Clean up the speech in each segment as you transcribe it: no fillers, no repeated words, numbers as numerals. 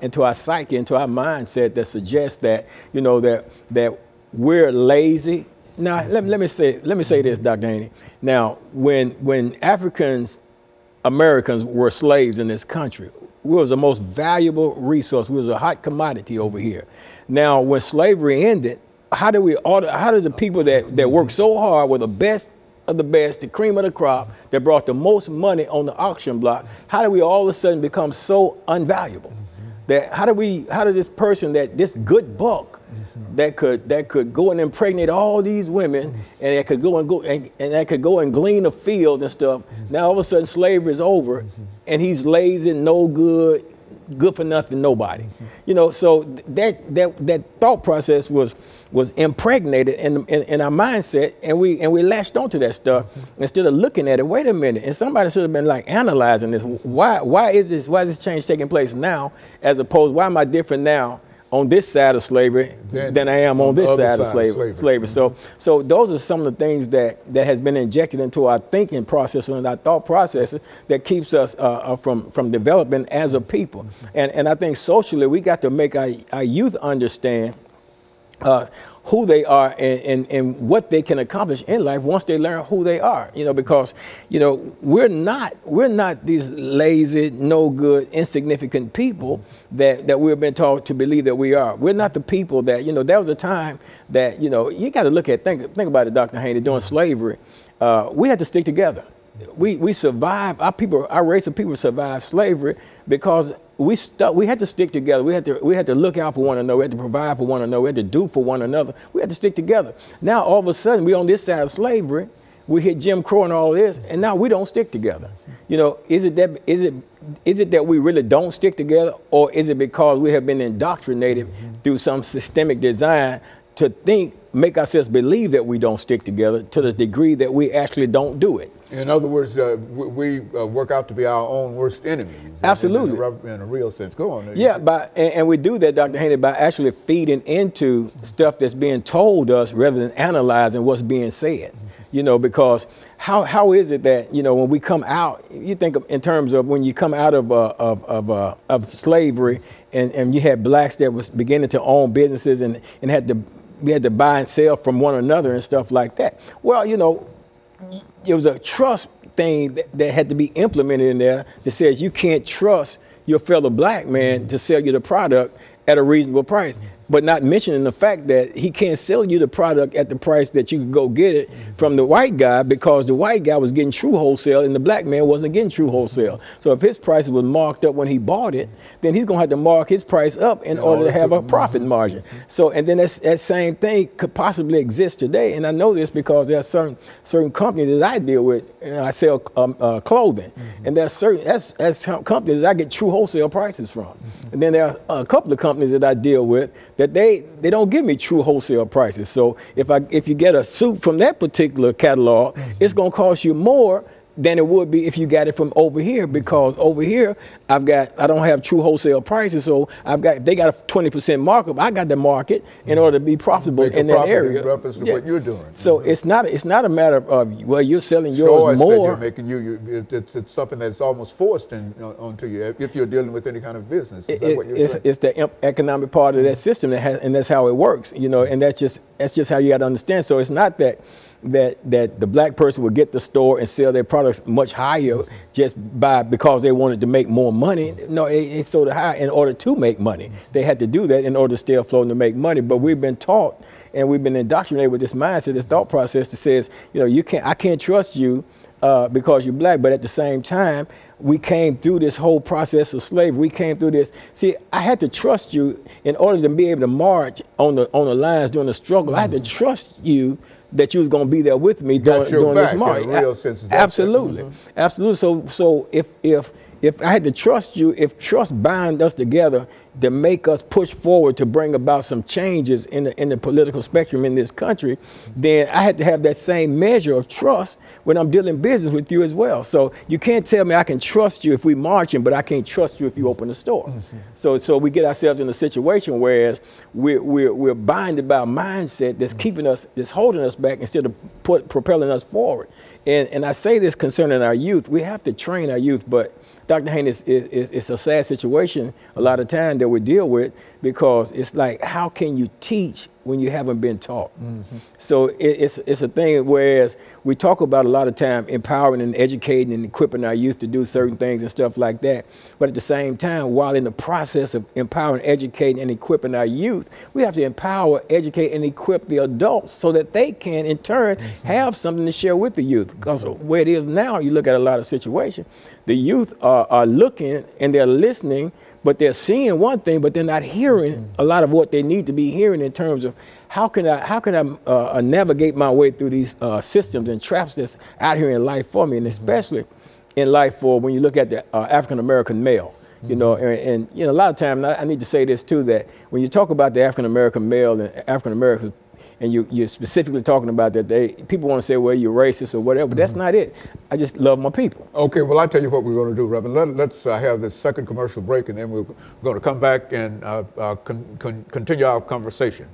into our psyche, into our mindset that suggests that, you know, that we're lazy. Now, let me say this, Dr. Haney. Now, when Americans were slaves in this country, we was the most valuable resource. We was a hot commodity over here. Now, when slavery ended, how did the people that worked so hard were the best of the best, the cream of the crop, that brought the most money on the auction block, how did we all of a sudden become so unvaluable? That how did this person, this good buck that could go and impregnate all these women, and that could go and glean a field and stuff, now all of a sudden slavery is over, and he's lazy, no good, good for nothing, nobody. You know, so that thought process was impregnated in our mindset, and we latched onto that stuff instead of looking at it. Wait a minute, and somebody should have been like analyzing this. Why is this change taking place now, as opposed, why am I different now on this side of slavery than I am on this side of slavery. So those are some of the things that has been injected into our thinking process and our thought processes that keeps us from developing as a people. And I think socially we got to make our youth understand who they are and what they can accomplish in life once they learn who they are, you know, because, you know, we're not these lazy, no good, insignificant people that we've been taught to believe that we are. We're not the people that, you know, there was a time that, you know, you got to look at, think about it, Dr. Haney, during slavery, we had to stick together. We survived, our race of people survived slavery because we had to stick together. We had to look out for one another. We had to provide for one another. We had to do for one another. We had to stick together. Now all of a sudden we on this side of slavery, we hit Jim Crow and all this, and now we don't stick together. You know, is it that we really don't stick together, or is it because we have been indoctrinated through some systemic design to make ourselves believe that we don't stick together to the degree that we actually don't do it? In other words, we work out to be our own worst enemies. Absolutely. In a real sense. Go on. Yeah, and we do that, Dr. Haney, by actually feeding into stuff that's being told us rather than analyzing what's being said. You know, because how is it that, you know, when we come out, you think in terms of when you come out of slavery and you had blacks that was beginning to own businesses and we had to buy and sell from one another and stuff like that. Well, you know, it was a trust thing that had to be implemented in there that says you can't trust your fellow black man to sell you the product at a reasonable price, but not mentioning the fact that he can't sell you the product at the price that you could go get it from the white guy, because the white guy was getting true wholesale and the black man wasn't getting true wholesale. So if his price was marked up when he bought it, then he's gonna have to mark his price up in order to have a profit margin. So, and then that same thing could possibly exist today. And I know this because there are certain companies that I deal with, and I sell clothing, and there's that's companies that I get true wholesale prices from. And then there are a couple of companies that I deal with that they don't give me true wholesale prices. So if you get a suit from that particular catalog, it's gonna cost you more than it would be if you got it from over here, because over here I don't have true wholesale prices, so if they got a 20% markup, I got to market in order to be profitable in that area. In reference to what you're doing. So it's not a matter of well, you're selling yours more. That you're making it's something that's almost forced onto you if you're dealing with any kind of business. Is that what you're saying? It's the economic part of that system and that's how it works. You know, and that's just how you got to understand. So it's not that the black person would get the store and sell their products much higher just because they wanted to make more money. No, it's so high in order to make money. They had to do that in order to stay afloat and to make money. But we've been taught and we've been indoctrinated with this mindset, this thought process that says, you know, I can't trust you because you're black. But at the same time, we came through this whole process of slavery. We came through this. See, I had to trust you in order to be able to march on the lines during the struggle. I had to trust you that you was going to be there with me during this march. Real sense. Absolutely, absolutely. So if I had to trust you, if trust bind us together to make us push forward to bring about some changes in the political spectrum in this country, then I had to have that same measure of trust when I'm dealing business with you as well. So you can't tell me I can trust you if we marching, but I can't trust you if you open the store. So we get ourselves in a situation whereas we're binded by a mindset that's holding us back instead of propelling us forward. And I say this concerning our youth. We have to train our youth, but Dr. Haney, it's a sad situation a lot of time that we deal with, because it's like, how can you teach when you haven't been taught? So it's a thing, whereas we talk about a lot of time empowering and educating and equipping our youth to do certain things and stuff like that. But at the same time, while in the process of empowering, educating, and equipping our youth, we have to empower, educate, and equip the adults so that they can, in turn, have something to share with the youth. Because where it is now, you look at a lot of situations, the youth are looking and they're listening, but they're seeing one thing, but they're not hearing a lot of what they need to be hearing in terms of how can I navigate my way through these systems and traps that's out here in life for me, and especially in life for when you look at the African-American male. You know, and you know, a lot of times, I need to say this too, that when you talk about the African-American male and African-Americans, and you're specifically talking about that, people want to say, well, you're racist or whatever, but that's not it. I just love my people. Okay, well, I'll tell you what we're going to do, Reverend. Let's have this second commercial break, and then we're going to come back and continue our conversation.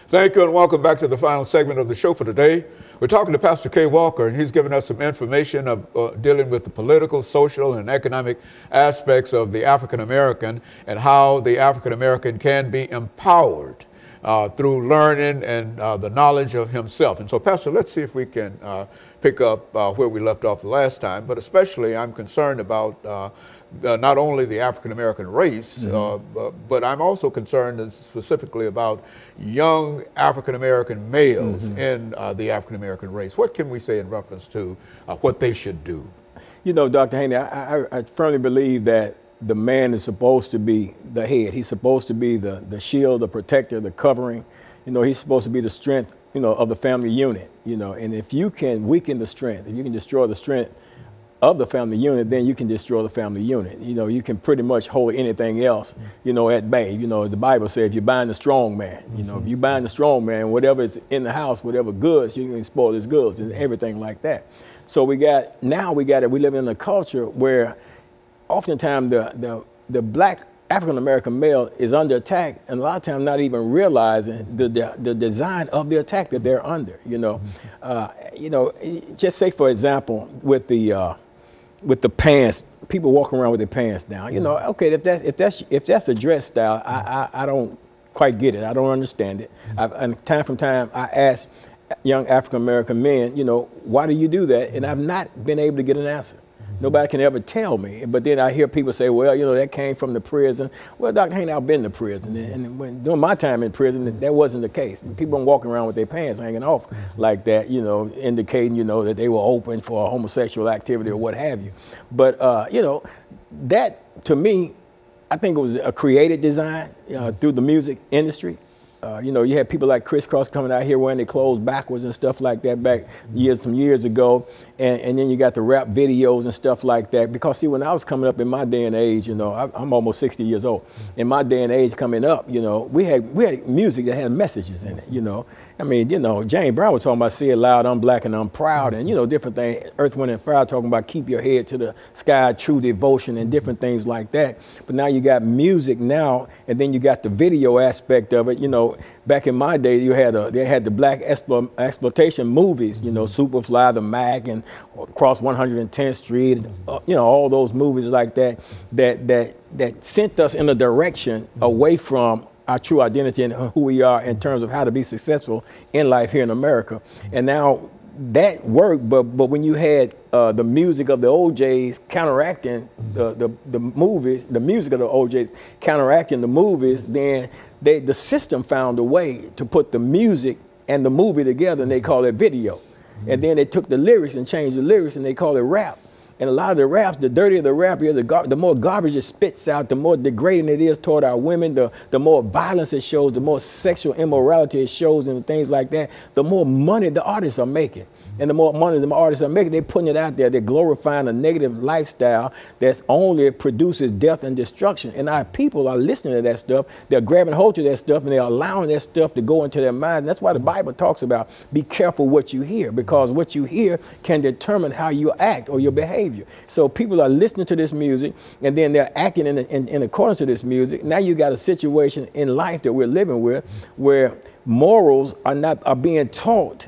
Thank you, and welcome back to the final segment of the show for today. We're talking to Pastor KWalker, and he's given us some information of dealing with the political, social, and economic aspects of the African American and how the African American can be empowered through learning and the knowledge of himself. And so, Pastor, let's see if we can pick up where we left off the last time, but especially I'm concerned about not only the African-American race, but I'm also concerned specifically about young African-American males in the African-American race. What can we say in reference to what they should do? You know, Dr. Haney, I firmly believe that the man is supposed to be the head. He's supposed to be the shield, the protector, the covering. You know, he's supposed to be the strength, you know, of the family unit, you know. And if you can weaken the strength, if you can destroy the strength of the family unit, then you can destroy the family unit. You know, you can pretty much hold anything else, you know, at bay. You know, the Bible says if you bind the strong man, you know, if you bind the strong man, whatever is in the house, whatever goods, you can spoil his goods and everything like that. So we live in a culture where oftentimes the black African-American male is under attack, and a lot of times not even realizing the design of the attack that they're under, you know. You know, just say, for example, with the pants, people walking around with their pants down. You know, okay, if that's a dress style, I don't quite get it. I don't understand it. And time from time, I ask young African American men, you know, why do you do that? And I've not been able to get an answer. Nobody can ever tell me. But then I hear people say, well, you know, that came from the prison. Well, Dr. Haney, I've been to prison. And when, during my time in prison, that wasn't the case. People weren't walking around with their pants hanging off like that, you know, indicating, you know, that they were open for homosexual activity or what have you. But, you know, that, to me, I think it was a creative design through the music industry. You know, you had people like Criss Cross coming out here wearing their clothes backwards and stuff like that back some years ago. And then you got the rap videos and stuff like that. Because, see, when I was coming up in my day and age, you know, I'm almost 60 years old. In my day and age coming up, you know, we had music that had messages in it, you know. I mean, you know, James Brown was talking about say it loud, I'm black and I'm proud, and, you know, different things. Earth, Wind, and Fire talking about keep your head to the sky, true devotion, and different things like that. But now you got music now, and then you got the video aspect of it. You know, back in my day, they had the black exploitation movies, you know, Superfly, The Mac, and Across 110th Street, you know, all those movies like that sent us in a direction away from our true identity and who we are in terms of how to be successful in life here in America. And now that worked, but when you had the music of the OJs counteracting the movies, the music of the OJs counteracting the movies, then the system found a way to put the music and the movie together, and they call it video. And then they took the lyrics and changed the lyrics, and they call it rap. And a lot of the raps, the dirtier the rap is, the more garbage it spits out, the more degrading it is toward our women, the more violence it shows, the more sexual immorality it shows and things like that, the more money the artists are making. And the more money the artists are making, they're putting it out there. They're glorifying a negative lifestyle that's only produces death and destruction. And our people are listening to that stuff. They're grabbing hold to that stuff, and they're allowing that stuff to go into their mind. And that's why the Bible talks about be careful what you hear, because what you hear can determine how you act or your behavior. So people are listening to this music, and then they're acting in accordance to this music. Now you got a situation in life that we're living with where morals are being taught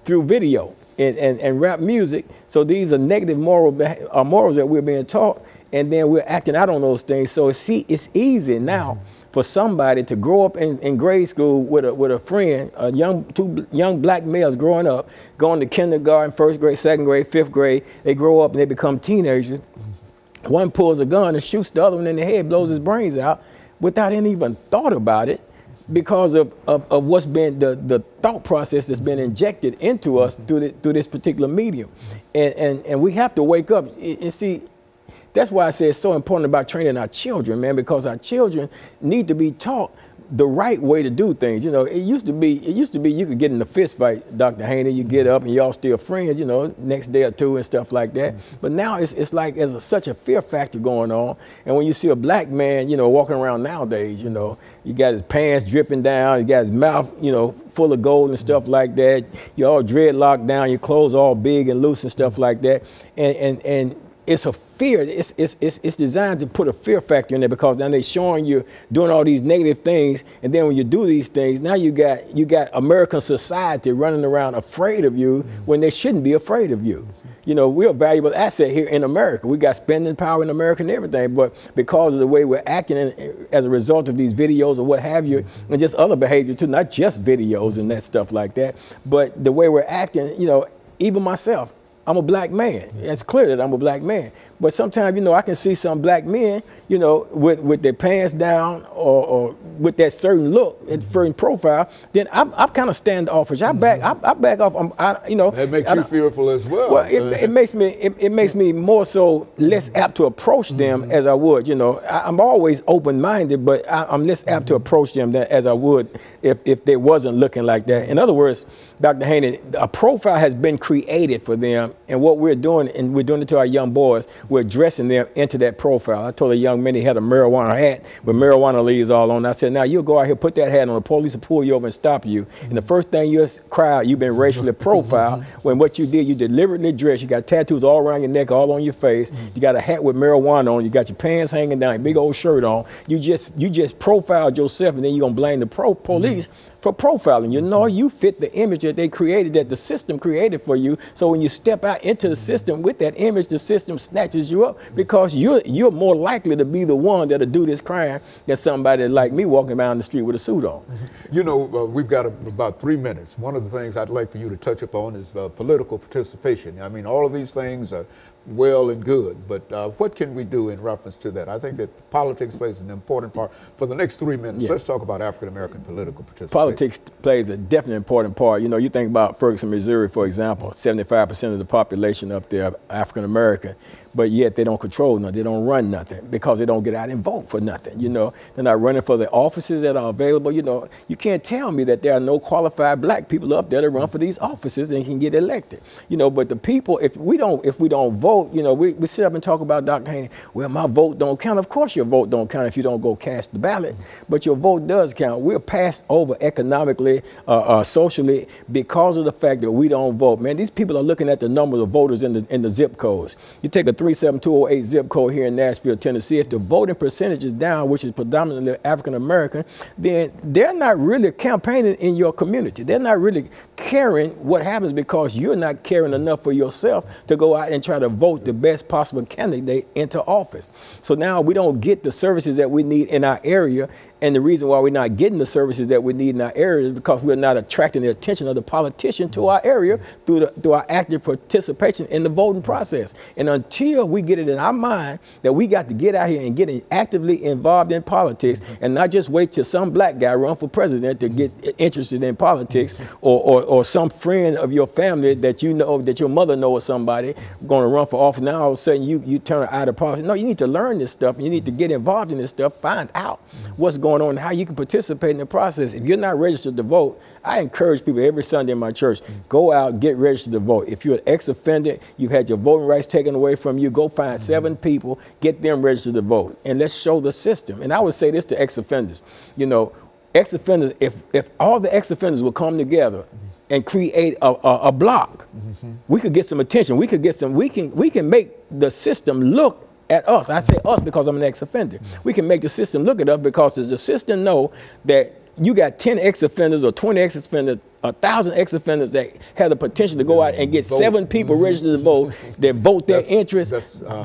through video and rap music. So these are negative morals that we're being taught, and then we're acting out on those things. So it's easy now for somebody to grow up in grade school with a friend, two young black males growing up, going to kindergarten, first grade, second grade, fifth grade. They grow up and they become teenagers. One pulls a gun and shoots the other one in the head, blows his brains out without any even thought about it, because of what's been the thought process that's been injected into us through this particular medium. And we have to wake up and see. That's why I say it's so important about training our children, man, because our children need to be taught the right way to do things. You know, it used to be you could get in a fist fight, Dr. Haney, you get up and y'all still friends, you know, next day or two and stuff like that. But now it's like there's such a fear factor going on. And when you see a black man, you know, walking around nowadays, you know, you got his pants dripping down, you got his mouth, you know, full of gold and stuff like that. You're all dreadlocked down, your clothes all big and loose and stuff like that. And it's a fear. It's designed to put a fear factor in there, because now they're showing you doing all these negative things, and then when you do these things, now you got American society running around afraid of you when they shouldn't be afraid of you. You know, we're a valuable asset here in America. We got spending power in America and everything, but because of the way we're acting as a result of these videos or what have you, and just other behavior too, not just videos and that stuff like that, but the way we're acting, you know, even myself, I'm a black man. It's clear that I'm a black man. But sometimes, you know, I can see some black men, you know, with their pants down or with that certain look, that certain profile. Then I'm kind of standoffish. I back off. You know, that makes you fearful as well. Well, it makes me more so less apt to approach them as I would. You know, I'm always open-minded, but I'm less apt to approach them as I would if they wasn't looking like that. In other words, Dr. Haney, a profile has been created for them, and what we're doing, and we're doing it to our young boys, we're dressing them into that profile. I told a young man he had a marijuana hat with marijuana leaves all on. I said, now you'll go out here, put that hat on, the police will pull you over and stop you. And the first thing you'll cry out, you've been racially profiled, when what you did, you deliberately dressed, you got tattoos all around your neck, all on your face, you got a hat with marijuana on, you got your pants hanging down, your big old shirt on. You just profiled yourself, and then you're gonna blame the police for profiling. You know, you fit the image that they created, that the system created for you. So when you step out into the system with that image, the system snatches you up because you're more likely to be the one that'll do this crime than somebody like me walking down the street with a suit on. You know, we've got about 3 minutes. One of the things I'd like for you to touch upon is political participation. I mean, all of these things are well and good, but what can we do in reference to that? I think that politics plays an important part. For the next 3 minutes, Yeah. let's talk about African-American political participation. Politics plays a definitely important part. You know, you think about Ferguson, Missouri, for example, 75% of the population up there are African-American, but yet they don't control nothing, they don't run nothing because they don't get out and vote for nothing, you know. They're not running for the offices that are available, you know. You can't tell me that there are no qualified black people up there to run for these offices and can get elected, you know. But the people, if we don't vote, you know, we sit up and talk about Dr. Haney, well, my vote don't count. Of course your vote don't count if you don't go cast the ballot, but your vote does count. We're passed over economically, socially, because of the fact that we don't vote. Man, these people are looking at the number of voters in the zip codes. You take a 37208 zip code here in Nashville, Tennessee, if the voting percentage is down, which is predominantly African-American, then they're not really campaigning in your community. They're not really caring what happens because you're not caring enough for yourself to go out and try to vote the best possible candidate into office. So now we don't get the services that we need in our area. And the reason why we're not getting the services that we need in our area is because we're not attracting the attention of the politician to our area through our active participation in the voting process. And until we get it in our mind that we got to get out here and get actively involved in politics and not just wait till some black guy run for president to get interested in politics or some friend of your family that you know, that your mother knows somebody going to run for office. Now all of a sudden you turn out of politics. No, you need to learn this stuff and you need to get involved in this stuff, find out what's going on and how you can participate in the process. If you're not registered to vote, I encourage people every Sunday in my church, go out, get registered to vote. If you're an ex-offender, you've had your voting rights taken away from you, go find 7 people, get them registered to vote, and let's show the system. And I would say this to ex-offenders, you know, ex-offenders, if all the ex-offenders will come together and create a block, we could get some attention. We can make the system look at us. I say us because I'm an ex-offender. We can make the system look at us because does the system know that you got 10 ex-offenders or 20 ex-offenders, 1,000 ex-offenders that have the potential to go out and get 7 people registered to vote that vote their interest.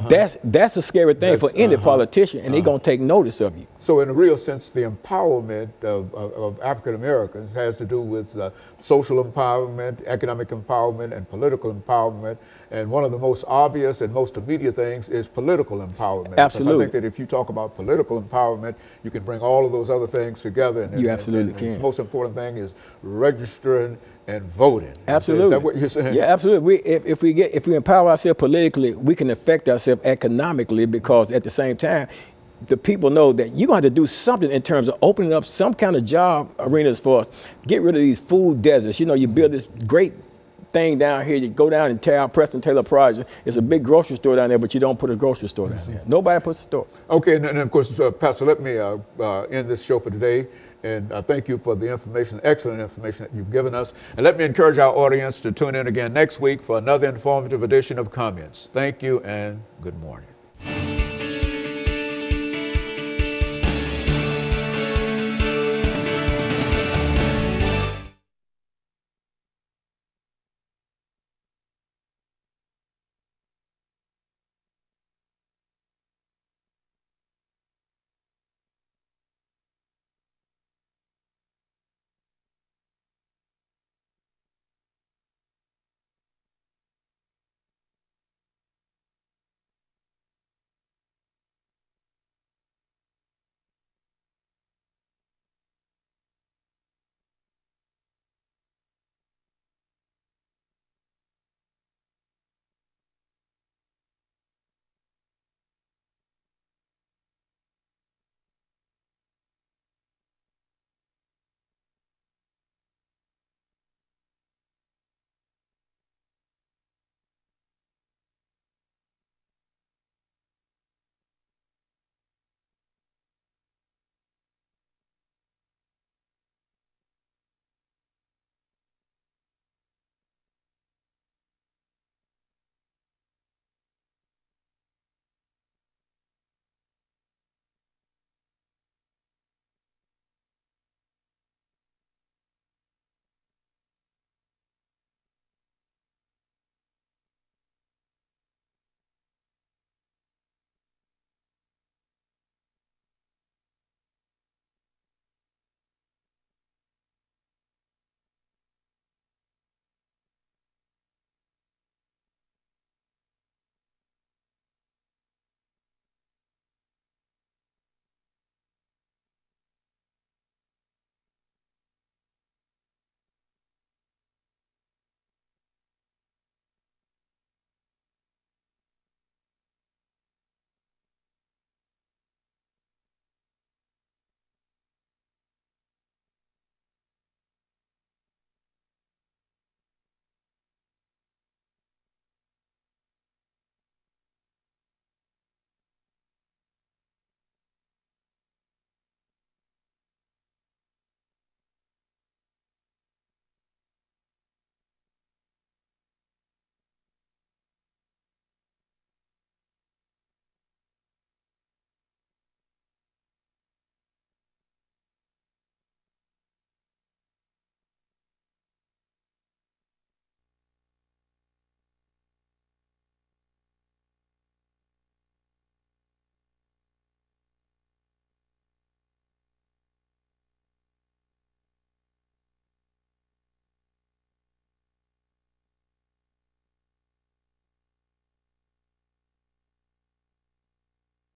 That's a scary thing for any politician, and they're going to take notice of you. So in a real sense, the empowerment of African Americans has to do with social empowerment, economic empowerment, and political empowerment. And one of the most obvious and most immediate things is political empowerment. Absolutely. Because I think that if you talk about political empowerment, you can bring all of those other things together. And, you absolutely can. The most important thing is registering and voting. Absolutely. Is that what you're saying? Yeah, absolutely. If we empower ourselves politically, we can affect ourselves economically because at the same time, the people know that you're going to have to do something in terms of opening up some kind of job arenas for us. Get rid of these food deserts. You know, you build this great thing down here, you go down and tear out Preston Taylor Project. It's a big grocery store down there, but you don't put a grocery store down there. Nobody puts a store. Okay, and of course, Pastor, let me end this show for today. And thank you for the information, excellent information that you've given us. And let me encourage our audience to tune in again next week for another informative edition of Comments. Thank you and good morning.